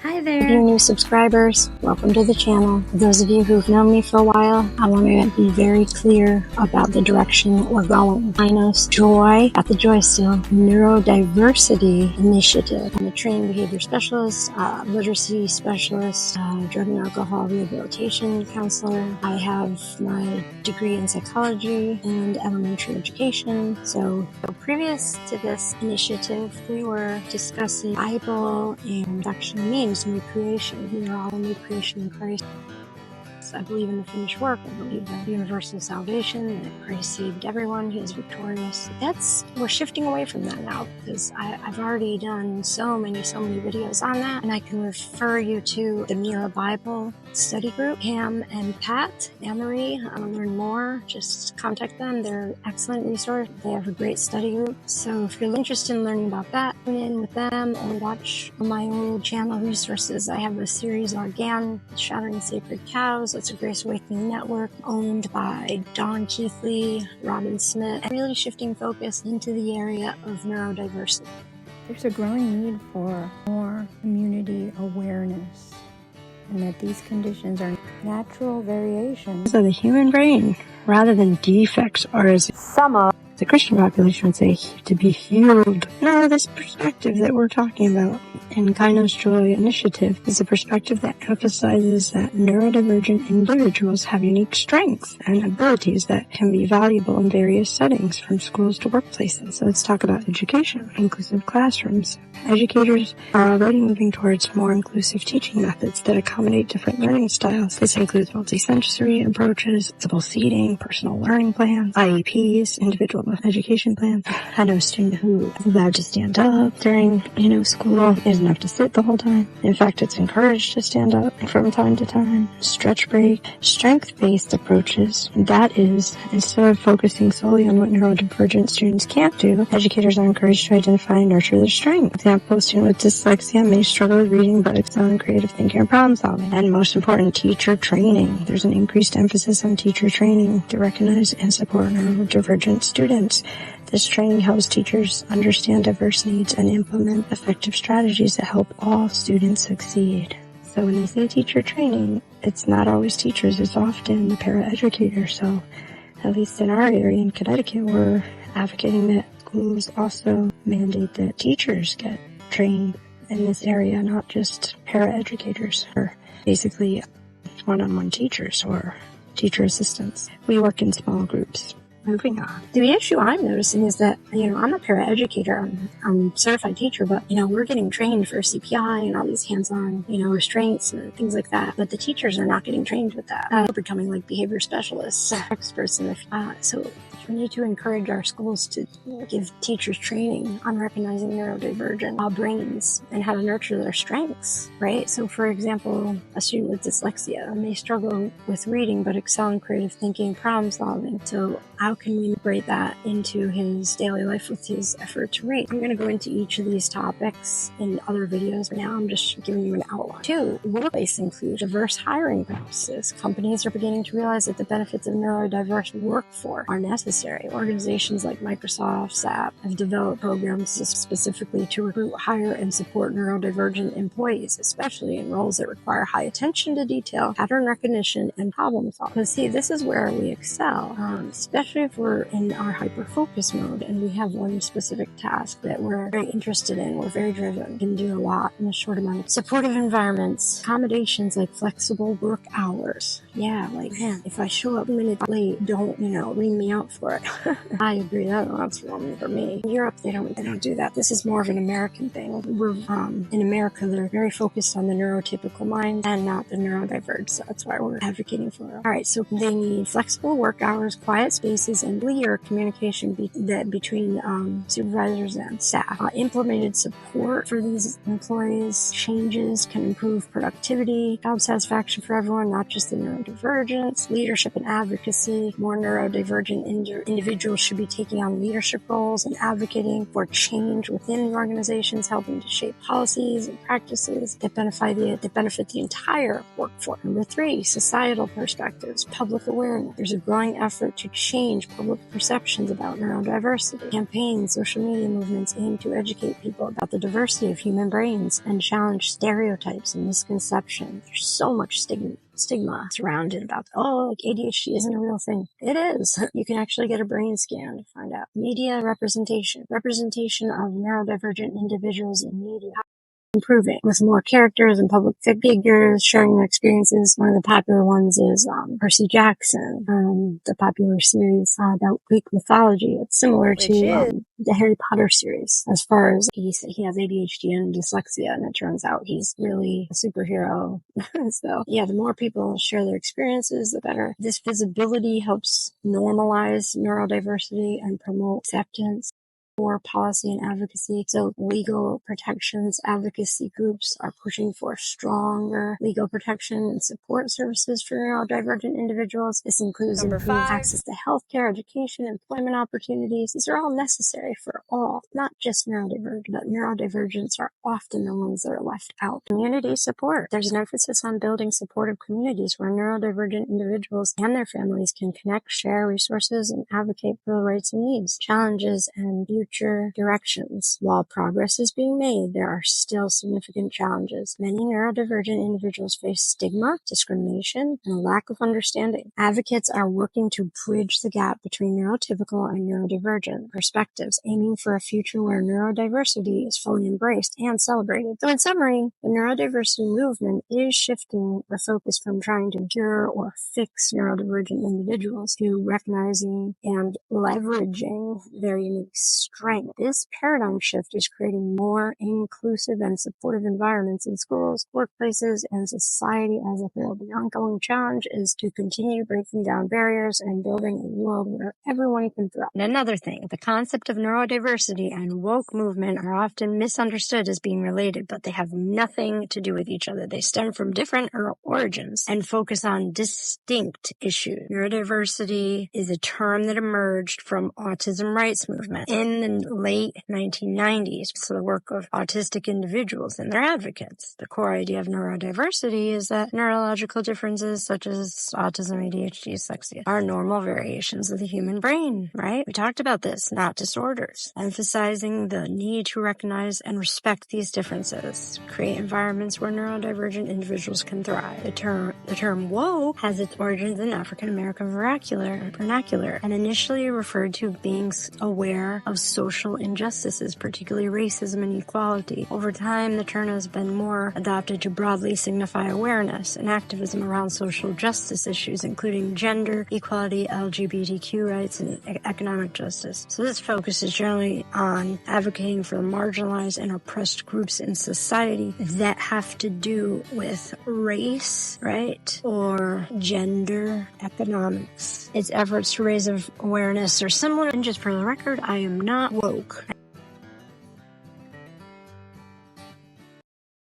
Hi there! If you're new subscribers, welcome to the channel. For those of you who've known me for a while, I want to be very clear about the direction that we're going. Kainos JOY, got the joy still, Neurodiversity Initiative. I'm a trained behavior specialist, literacy specialist, drug and alcohol rehabilitation counselor. I have my degree in psychology and elementary education. So previous to this initiative, we were discussing Bible and actual means new creation. We are all a new creation in Christ. I believe in the finished work. I believe in universal salvation, that Christ saved everyone. He is victorious. We're shifting away from that now because I've already done so many videos on that, and I can refer you to the Mira Bible study group. Pam and Pat, Anne-Marie, I want to learn more. Just contact them. They're an excellent resource. They have a great study group. So if you're interested in learning about that, tune in with them or watch my old channel resources. I have a series on GAN, Shattering Sacred Cows. It's a Grace Awakening network owned by Don Keithley, Robin Smith, and really shifting focus into the area of neurodiversity. There's a growing need for more community awareness, and that these conditions are natural variations of the human brain rather than defects, or as some of the Christian population would say, to be healed. No, this perspective that we're talking about in Kainos JOY Initiative is a perspective that emphasizes that neurodivergent individuals have unique strengths and abilities that can be valuable in various settings, from schools to workplaces. So let's talk about education, inclusive classrooms. Educators are already moving towards more inclusive teaching methods that accommodate different learning styles. This includes multisensory approaches, flexible seating, personal learning plans, IEPs, individual education plans. I know a student who is allowed to stand up during, school. It doesn't have to sit the whole time. In fact, it's encouraged to stand up from time to time. Stretch break, strength-based approaches. That is, instead of focusing solely on what neurodivergent students can't do, educators are encouraged to identify and nurture their strengths. For example, a student with dyslexia may struggle with reading but excel in creative thinking and problem solving. And most important, teacher training. There's an increased emphasis on teacher training to recognize and support neurodivergent students. This training helps teachers understand diverse needs and implement effective strategies that help all students succeed. So when they say teacher training, it's not always teachers, it's often the paraeducators. So at least in our area in Connecticut, we're advocating that schools also mandate that teachers get trained in this area, not just paraeducators, or basically one-on-one teachers or teacher assistants. We work in small groups. Moving on. The issue I'm noticing is that, I'm a paraeducator, I'm a certified teacher, but, we're getting trained for CPI and all these hands-on, restraints and things like that. But the teachers are not getting trained with that. We're becoming like behavior specialists, experts in the, so we need to encourage our schools to give teachers training on recognizing neurodivergent brains and how to nurture their strengths, right? So for example, a student with dyslexia may struggle with reading but excel in creative thinking and problem solving. So how can we integrate that into his daily life with his effort to read? I'm going to go into each of these topics in other videos, but now I'm just giving you an outline. 2. Workplace includes diverse hiring practices. Companies are beginning to realize that the benefits of neurodiverse workforce are necessary. Organizations like Microsoft, SAP have developed programs specifically to recruit, hire, and support neurodivergent employees, especially in roles that require high attention to detail, pattern recognition, and problem solving. Because see, this is where we excel, especially if we're in our hyper-focus mode and we have one specific task that we're very interested in, we're very driven, we can do a lot in a short amount of supportive environments, accommodations like flexible work hours. Yeah, like, man, if I show up a minute late, don't, ring me out for it. I agree, that's wrong for me. In Europe, they don't do that. This is more of an American thing. We're, in America, they're very focused on the neurotypical mind and not the neurodivergent, so that's why we're advocating for it. Alright, so they need flexible work hours, quiet spaces, and clear communication between supervisors and staff. Implemented support for these employees. Changes can improve productivity, job satisfaction for everyone, not just the neurodivergents. Leadership and advocacy. More neurodivergent whether individuals should be taking on leadership roles and advocating for change within the organizations, helping to shape policies and practices that benefit the entire workforce. Number 3, societal perspectives, public awareness. There's a growing effort to change public perceptions about neurodiversity. Campaigns, social media movements aim to educate people about the diversity of human brains and challenge stereotypes and misconceptions. There's so much stigma surrounded about, ADHD isn't a real thing. It is. You can actually get a brain scan to find out. Media representation of neurodivergent individuals in media. Improving with more characters and public figures sharing their experiences. One of the popular ones is Percy Jackson, the popular series about Greek mythology. It's similar to the Harry Potter series as far as he has ADHD and dyslexia, and it turns out he's really a superhero. So yeah, the more people share their experiences, the better. This visibility helps normalize neurodiversity and promote acceptance for policy and advocacy. So legal protections, advocacy groups are pushing for stronger legal protection and support services for neurodivergent individuals. This includes improved access to healthcare, education, employment opportunities. These are all necessary for all, not just neurodivergent, but neurodivergents are often the ones that are left out. Community support. There's an emphasis on building supportive communities where neurodivergent individuals and their families can connect, share resources, and advocate for the rights and needs, challenges, and future directions. While progress is being made, there are still significant challenges. Many neurodivergent individuals face stigma, discrimination, and a lack of understanding. Advocates are working to bridge the gap between neurotypical and neurodivergent perspectives, aiming for a future where neurodiversity is fully embraced and celebrated. So in summary, the neurodiversity movement is shifting the focus from trying to cure or fix neurodivergent individuals to recognizing and leveraging their unique strengths. This paradigm shift is creating more inclusive and supportive environments in schools, workplaces, and society as a whole. The ongoing challenge is to continue breaking down barriers and building a world where everyone can thrive. And another thing, the concept of neurodiversity and woke movement are often misunderstood as being related, but they have nothing to do with each other. They stem from different origins and focus on distinct issues. Neurodiversity is a term that emerged from autism rights movement in the late 1990s. So the work of autistic individuals and their advocates. The core idea of neurodiversity is that neurological differences such as autism, ADHD, dyslexia are normal variations of the human brain, right? We talked about this, not disorders. Emphasizing the need to recognize and respect these differences, create environments where neurodivergent individuals can thrive. The term woke has its origins in African American vernacular and initially referred to being aware of social injustices, particularly racism and equality. Over time, the term has been more adopted to broadly signify awareness and activism around social justice issues, including gender equality, LGBTQ rights, and economic justice. So this focus is generally on advocating for marginalized and oppressed groups in society that have to do with race, right, or gender economics. Its efforts to raise awareness are similar, and just for the record, I am not woke.